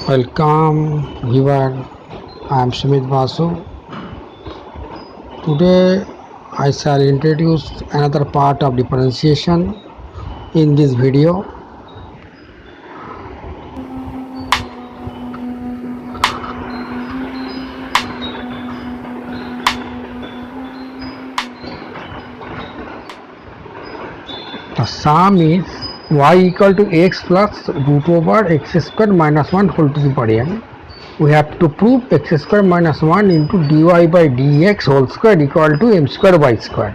Welcome viewer, I am Sumit Basu. Today I shall introduce another part of differentiation in this video. The sum is y equal to x plus root over x square minus 1 whole to the power n. We have to prove x square minus 1 into dy by dx whole square equal to m square y square.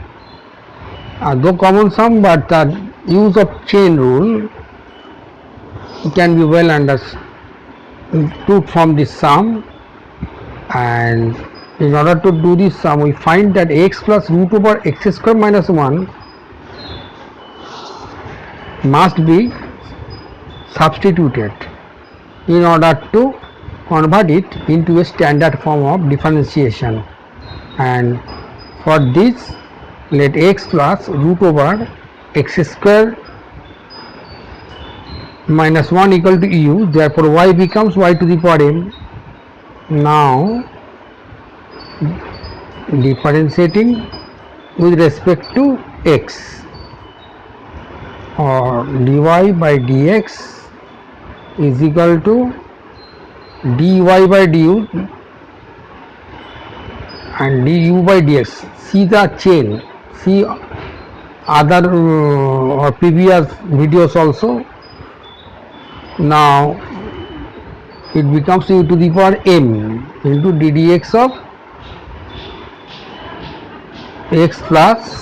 Though common sum, but the use of chain rule can be well understood from this sum, and in order to do this sum we find that x plus root over x square minus 1 must be substituted in order to convert it into a standard form of differentiation, and for this let x plus root over x square minus 1 equal to u, therefore y becomes y to the power m. Now differentiating with respect to x, or dy by dx is equal to dy by du and du by dx. See the chain, see other or previous videos also. Now it becomes u to the power m into ddx of x plus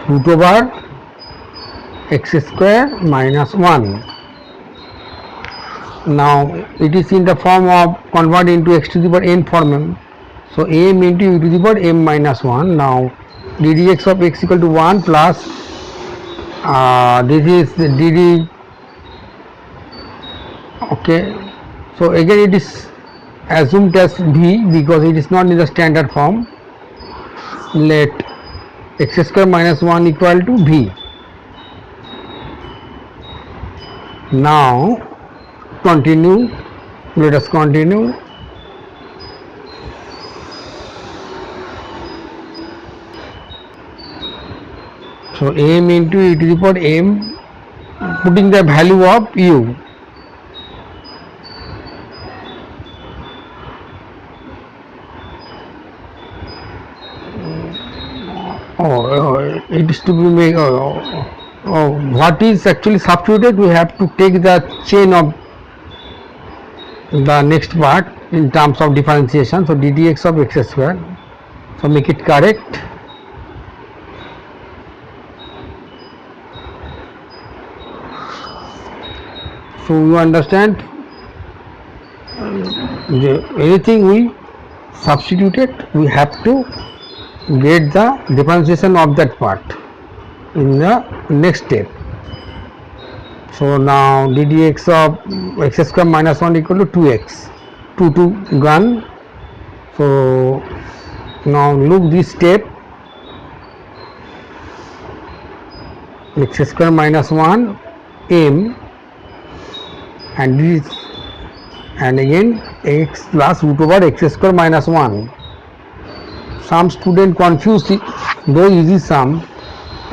root over x square minus 1. Now it is in the form of convert into x to the power n form, so m into u to the power m minus 1. Now ddx of x equal to 1 plus this is dd. Okay, so again it is assumed as v because it is not in the standard form. Let x square minus 1 equal to v. Now continue, let us continue. So m into e to the power m, putting the value of u. It is to be made. What is actually substituted? We have to take the chain of the next part in terms of differentiation. So ddx of x square. So make it correct. So you understand, anything we substituted, we have to get the differentiation of that part in the next step. So now ddx of x square minus 1 equal to 2x, 2 gone. So now look this step, x square minus 1 m, and this, and again x plus root over x square minus 1. Some student confuse those easy sum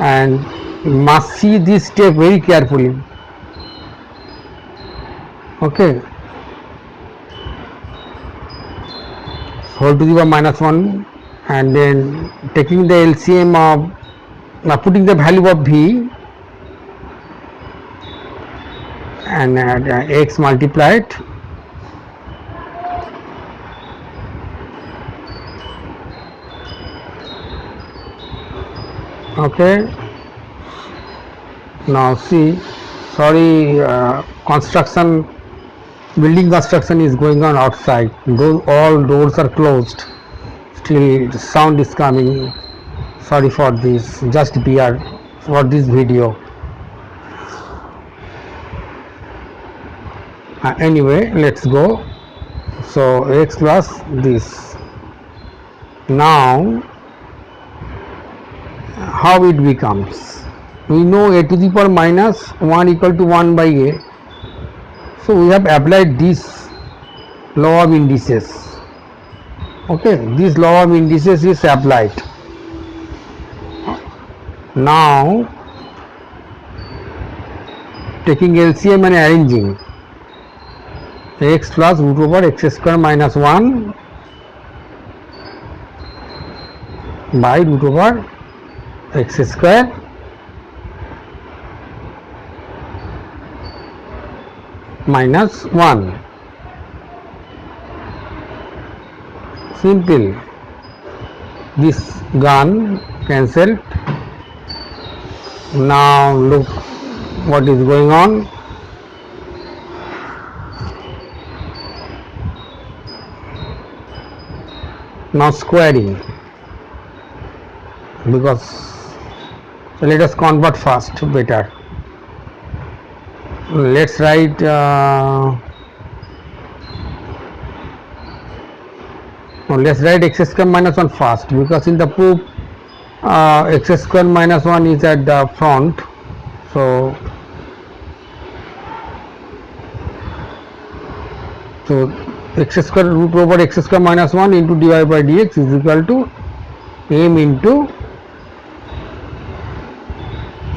and must see this step very carefully. Okay, whole to the power minus 1, and then taking the LCM of, now putting the value of v and x multiplied okay. Now see, sorry, building construction is going on outside. All doors are closed, still the sound is coming. Sorry for this, just bear for this video. Anyway, let's go. So x plus this. Now how it becomes, we know a to the power minus 1 equal to 1 by a. So we have applied this law of indices. Okay, this law of indices is applied. Now taking LCM and arranging x plus root over x square minus 1 by root over x square minus 1. Simple. This gone, cancelled. Now look what is going on. Now squaring, because let us convert first better. Let's write x square minus 1 first, because in the proof x square minus 1 is at the front. So x square root over x square minus 1 into dy by dx is equal to m into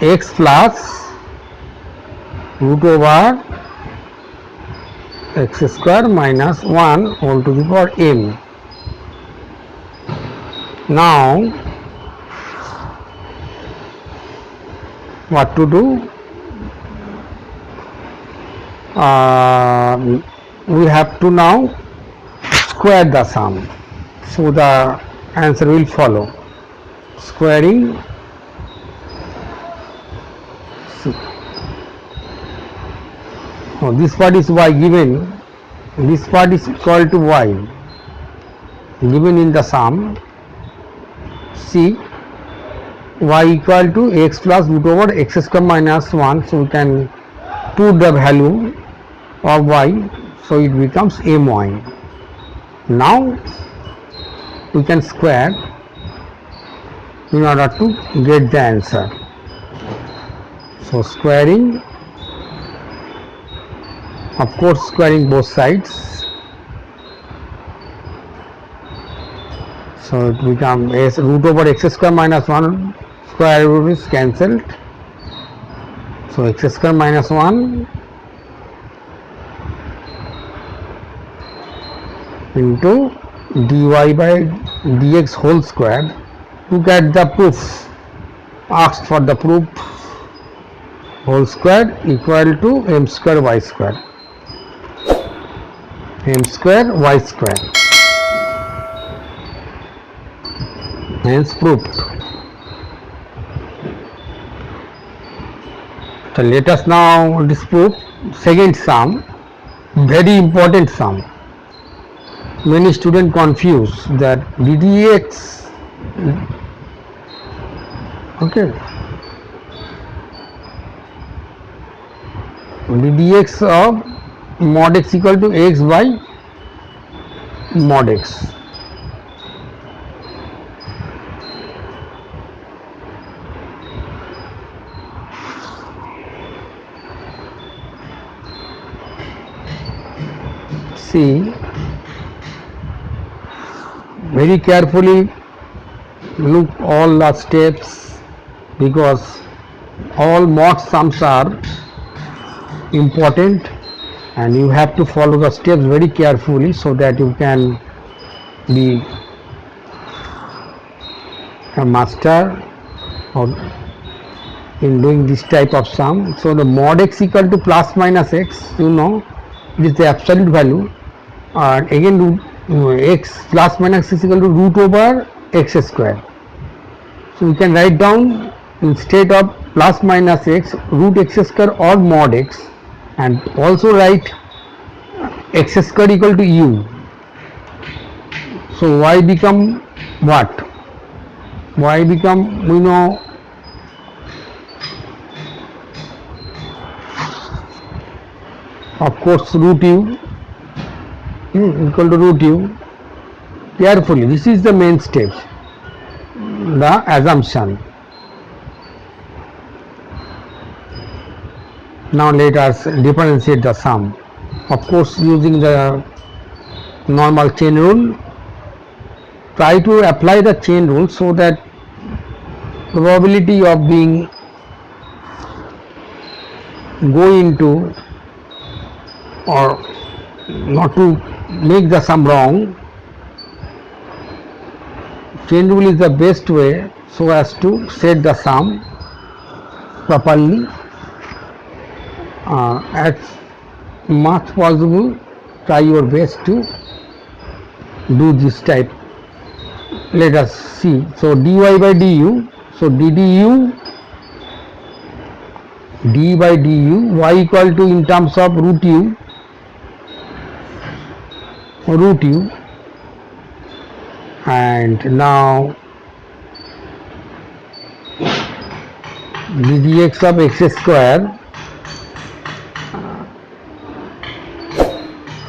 x plus root over x square minus 1 whole to the power m. Now what to do? We have to now square the sum, so the answer will follow. Squaring, this part is y given, this part is equal to y given in the sum. See, y equal to x plus root over x square minus 1, so we can put the value of y, so it becomes my. Now we can square in order to get the answer. So squaring, of course squaring both sides, so it becomes as root over x square minus 1 square root is cancelled, so x square minus 1 into dy by dx whole square. Look at the proof, asked for the proof, whole square equal to m square y square, m square y square, hence proved. So let us now disprove second sum, very important sum. Many students confuse that ddx, okay, ddx of mod x equal to x by mod x. See, very carefully look all the steps, because all mod sums are important and you have to follow the steps very carefully so that you can be a master in doing this type of sum. So the mod x equal to plus minus x, you know, it is the absolute value, and again x plus minus is equal to root over x square. So we can write down, instead of plus minus x, root x square or mod x, and also write x square equal to u. So y become what? Y become, we know, of course root u equal to root u. Carefully, this is the main step, the assumption. Now let us differentiate the sum. Of course, using the normal chain rule. Try to apply the chain rule so that probability of being go into or not to make the sum wrong. Chain rule is the best way so as to set the sum properly. As much possible, try your best to do this type. Let us see. So dy by du, so ddu d by du, y equal to, in terms of root u, and now ddx of x square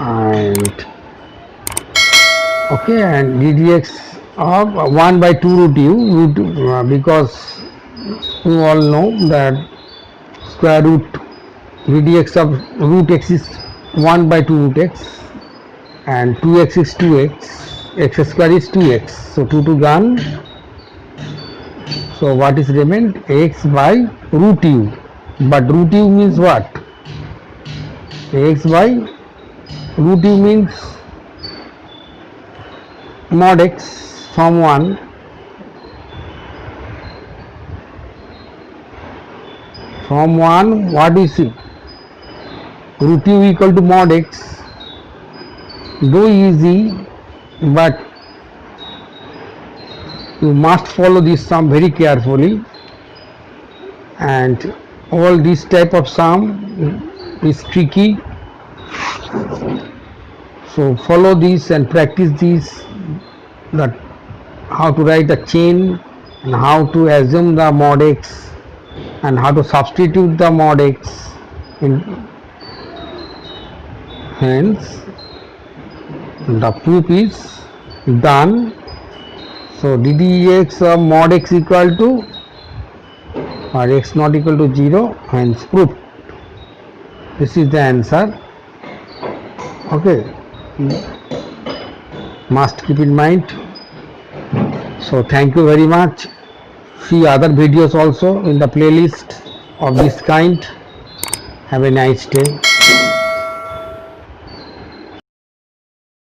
and okay, and ddx of 1 by 2 root u, because you all know that square root ddx of root x is 1 by 2 root x and 2x is 2x, x square is 2x, so 2 gone. So what is remained? X by root u, but root u means what? X by root u means mod x from 1 what do you see? Root u equal to mod x, though easy, but you must follow this sum very carefully, and all this type of sum is tricky, so follow this and practice this, that how to write the chain and how to assume the mod x and how to substitute the mod x in. Hence the proof is done. So ddx of mod x equal to or x not equal to 0, hence proof. This is the answer. Okay, must keep in mind. So thank you very much. See other videos also in the playlist of this kind. Have a nice day.